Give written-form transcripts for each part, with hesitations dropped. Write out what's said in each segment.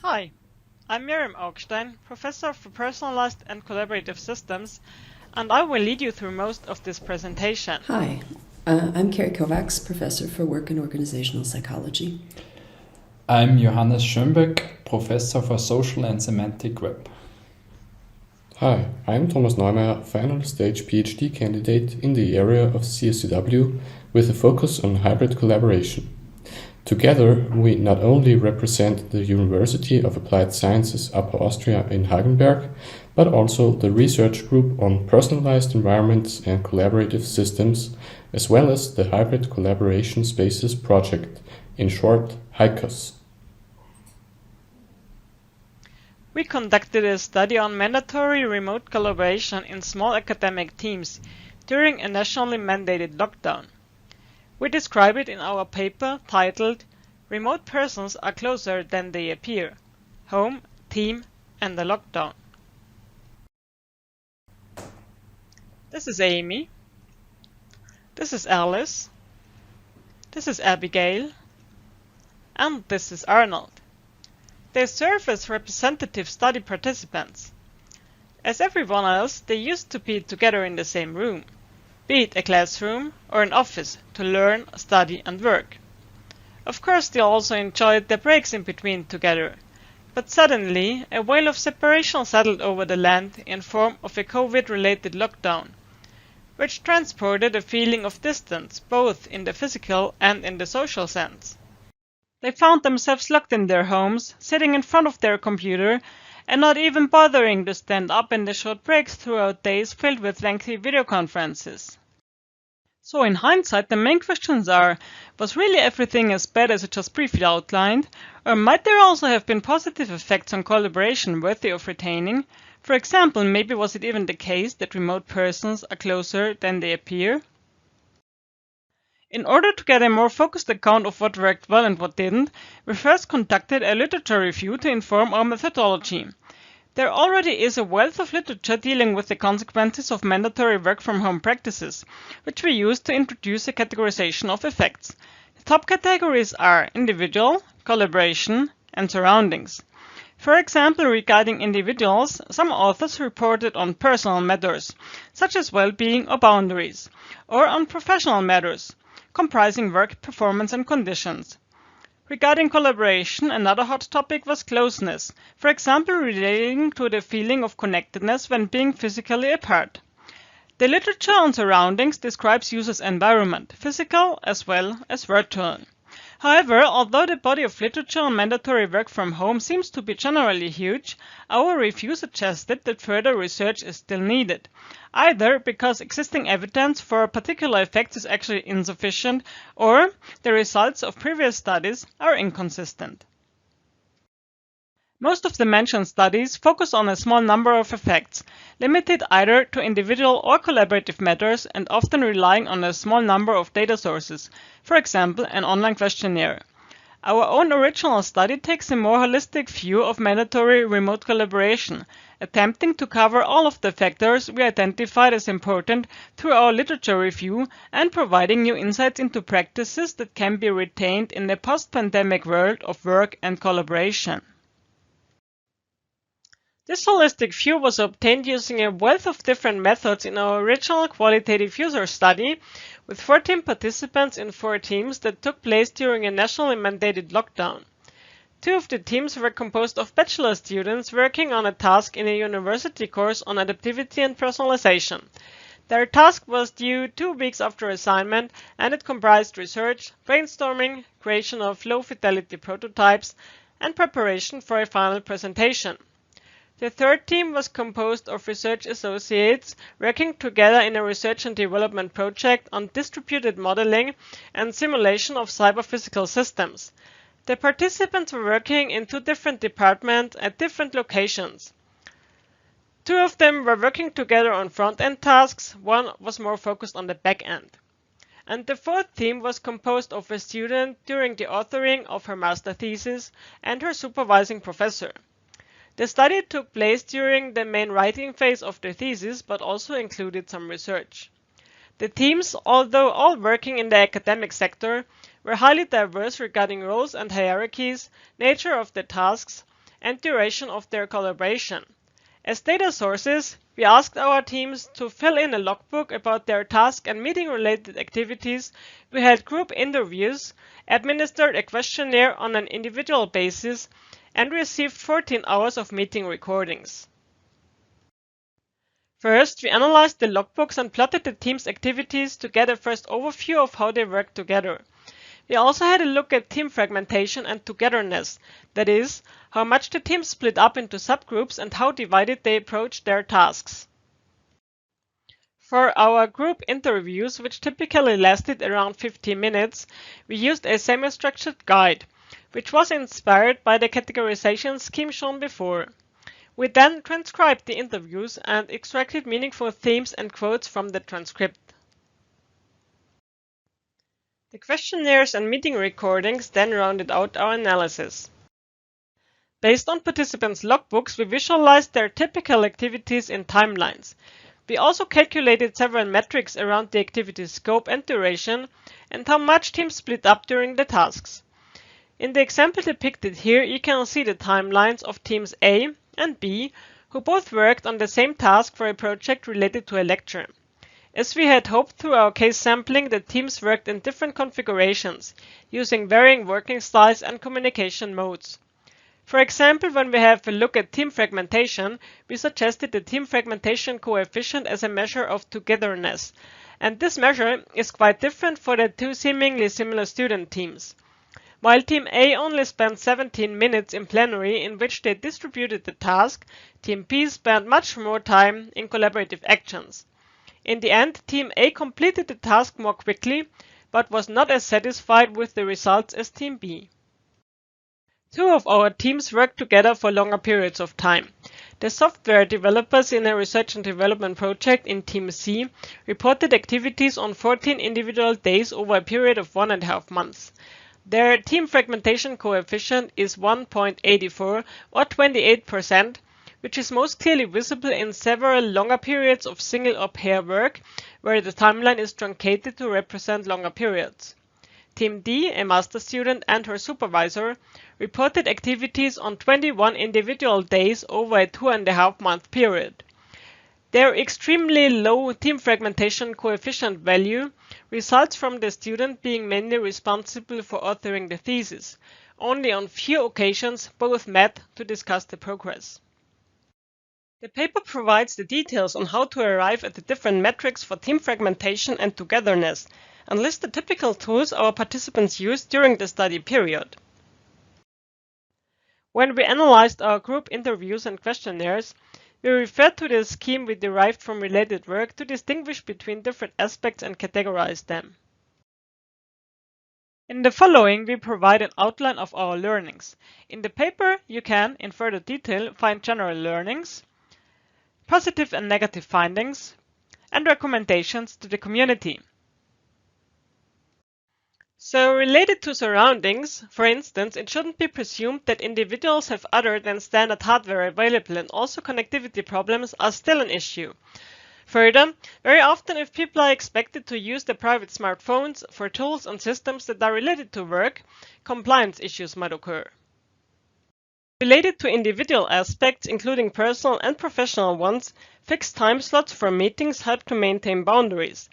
Hi, I'm Mirjam Augstein, Professor for Personalized and Collaborative Systems, and I will lead you through most of this presentation. Hi, I'm Carrie Kovacs, Professor for Work and Organizational Psychology. I'm Johannes Schönböck, Professor for Social and Semantic Web. Hi, I'm Thomas Neumayr, final stage PhD candidate in the area of CSCW with a focus on hybrid collaboration. Together, we not only represent the University of Applied Sciences Upper Austria in Hagenberg, but also the research group on personalized environments and collaborative systems, as well as the Hybrid Collaboration Spaces project, in short, HICOS. We conducted a study on mandatory remote collaboration in small academic teams during a nationally mandated lockdown. We describe it in our paper titled "Remote Persons Are Closer Than They Appear: Home, Team, and the Lockdown." This is Amy. This is Alice. This is Abigail. And this is Arnold. They serve as representative study participants. As everyone else, they used to be together in the same room, be it a classroom or an office, to learn, study and work. Of course, they also enjoyed their breaks in between together, but suddenly a wave of separation settled over the land in form of a COVID-related lockdown, which transported a feeling of distance both in the physical and in the social sense. They found themselves locked in their homes, sitting in front of their computer, and not even bothering to stand up in the short breaks throughout days filled with lengthy video conferences. So in hindsight, the main questions are, was really everything as bad as I just briefly outlined, or might there also have been positive effects on collaboration worthy of retaining? For example, maybe was it even the case that remote persons are closer than they appear? In order to get a more focused account of what worked well and what didn't, we first conducted a literature review to inform our methodology. There already is a wealth of literature dealing with the consequences of mandatory work-from-home practices, which we use to introduce a categorization of effects. The top categories are individual, collaboration, and surroundings. For example, regarding individuals, some authors reported on personal matters, such as well-being or boundaries, or on professional matters, comprising work, performance, and conditions. Regarding collaboration, another hot topic was closeness, for example relating to the feeling of connectedness when being physically apart. The literature on surroundings describes users' environment, physical as well as virtual. However, although the body of literature on mandatory work from home seems to be generally huge, our review suggested that further research is still needed, either because existing evidence for particular effects is actually insufficient, or the results of previous studies are inconsistent. Most of the mentioned studies focus on a small number of effects, limited either to individual or collaborative matters and often relying on a small number of data sources, for example an online questionnaire. Our own original study takes a more holistic view of mandatory remote collaboration, attempting to cover all of the factors we identified as important through our literature review and providing new insights into practices that can be retained in the post-pandemic world of work and collaboration. This holistic view was obtained using a wealth of different methods in our original qualitative user study, with 14 participants in 4 teams that took place during a nationally mandated lockdown. 2 of the teams were composed of bachelor students working on a task in a university course on adaptivity and personalization. Their task was due 2 weeks after assignment, and it comprised research, brainstorming, creation of low-fidelity prototypes, and preparation for a final presentation. The third team was composed of research associates working together in a research and development project on distributed modeling and simulation of cyber-physical systems. The participants were working in 2 different departments at different locations. 2 of them were working together on front-end tasks, 1 was more focused on the back-end. And the 4th team was composed of a student during the authoring of her master thesis and her supervising professor. The study took place during the main writing phase of the thesis, but also included some research. The teams, although all working in the academic sector, were highly diverse regarding roles and hierarchies, nature of the tasks, and duration of their collaboration. As data sources, we asked our teams to fill in a logbook about their task and meeting-related activities. We held group interviews, administered a questionnaire on an individual basis, and received 14 hours of meeting recordings. First, we analyzed the logbooks and plotted the team's activities to get a first overview of how they work together. We also had a look at team fragmentation and togetherness, that is, how much the team split up into subgroups and how divided they approached their tasks. For our group interviews, which typically lasted around 15 minutes, we used a semi-structured guide, which was inspired by the categorization scheme shown before. We then transcribed the interviews and extracted meaningful themes and quotes from the transcript. The questionnaires and meeting recordings then rounded out our analysis. Based on participants' logbooks, we visualized their typical activities in timelines. We also calculated several metrics around the activity scope and duration, and how much teams split up during the tasks. In the example depicted here, you can see the timelines of teams A and B, who both worked on the same task for a project related to a lecture. As we had hoped through our case sampling, the teams worked in different configurations, using varying working styles and communication modes. For example, when we have a look at team fragmentation, we suggested the team fragmentation coefficient as a measure of togetherness, and this measure is quite different for the two seemingly similar student teams. While Team A only spent 17 minutes in plenary in which they distributed the task, Team B spent much more time in collaborative actions. In the end, Team A completed the task more quickly, but was not as satisfied with the results as Team B. Two of our teams worked together for longer periods of time. The software developers in a research and development project in Team C reported activities on 14 individual days over a period of 1.5 months. Their team fragmentation coefficient is 1.84 or 28%, which is most clearly visible in several longer periods of single or pair work, where the timeline is truncated to represent longer periods. Team D, a master student and her supervisor, reported activities on 21 individual days over a 2.5-month period. Their extremely low team fragmentation coefficient value results from the student being mainly responsible for authoring the thesis. Only on few occasions both met to discuss the progress. The paper provides the details on how to arrive at the different metrics for team fragmentation and togetherness, and lists the typical tools our participants used during the study period. When we analyzed our group interviews and questionnaires, we referred to the scheme we derived from related work to distinguish between different aspects and categorize them. In the following, we provide an outline of our learnings. In the paper, you can, in further detail, find general learnings, positive and negative findings, and recommendations to the community. So, related to surroundings, for instance, it shouldn't be presumed that individuals have other than standard hardware available, and also connectivity problems are still an issue. Further, very often if people are expected to use their private smartphones for tools and systems that are related to work, compliance issues might occur. Related to individual aspects, including personal and professional ones, fixed time slots for meetings help to maintain boundaries.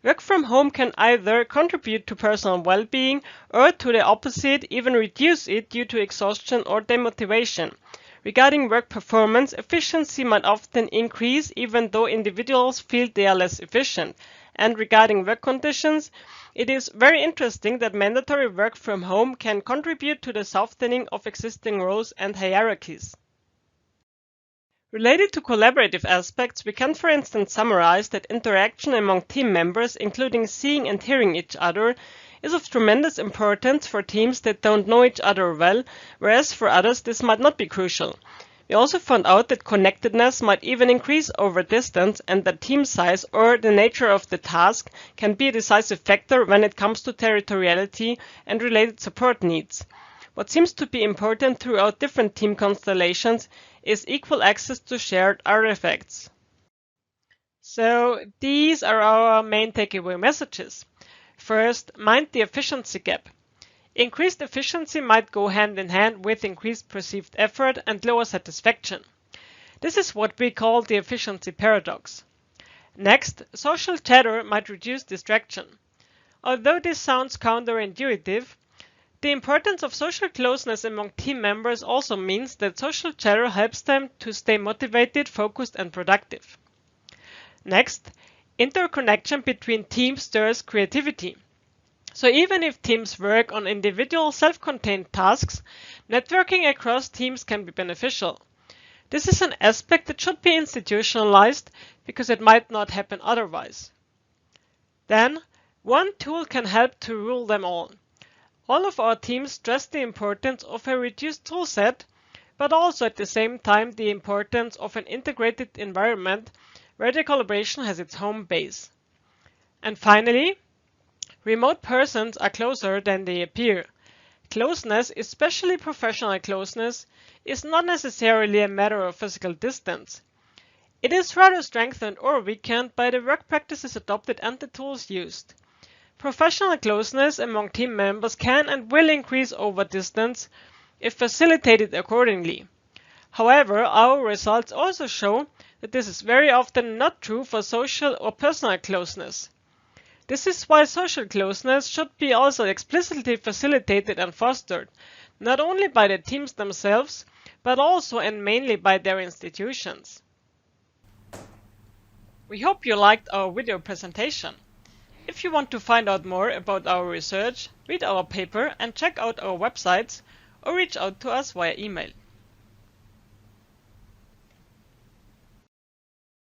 Work from home can either contribute to personal well-being or, to the opposite, even reduce it due to exhaustion or demotivation. Regarding work performance, efficiency might often increase even though individuals feel they are less efficient. And regarding work conditions, it is very interesting that mandatory work from home can contribute to the softening of existing roles and hierarchies. Related to collaborative aspects, we can for instance summarize that interaction among team members, including seeing and hearing each other, is of tremendous importance for teams that don't know each other well, whereas for others this might not be crucial. We also found out that connectedness might even increase over distance, and that team size or the nature of the task can be a decisive factor when it comes to territoriality and related support needs. What seems to be important throughout different team constellations is equal access to shared artifacts. So these are our main takeaway messages. First, mind the efficiency gap. Increased efficiency might go hand in hand with increased perceived effort and lower satisfaction. This is what we call the efficiency paradox. Next, social chatter might reduce distraction. Although this sounds counterintuitive, the importance of social closeness among team members also means that social chatter helps them to stay motivated, focused, and productive. Next, interconnection between teams stirs creativity. So even if teams work on individual self-contained tasks, networking across teams can be beneficial. This is an aspect that should be institutionalized because it might not happen otherwise. Then, one tool can help to rule them all. All of our teams stress the importance of a reduced toolset, but also at the same time the importance of an integrated environment where the collaboration has its home base. And finally, remote persons are closer than they appear. Closeness, especially professional closeness, is not necessarily a matter of physical distance. It is rather strengthened or weakened by the work practices adopted and the tools used. Professional closeness among team members can and will increase over distance if facilitated accordingly. However, our results also show that this is very often not true for social or personal closeness. This is why social closeness should be also explicitly facilitated and fostered, not only by the teams themselves, but also and mainly by their institutions. We hope you liked our video presentation. If you want to find out more about our research, read our paper and check out our websites, or reach out to us via email.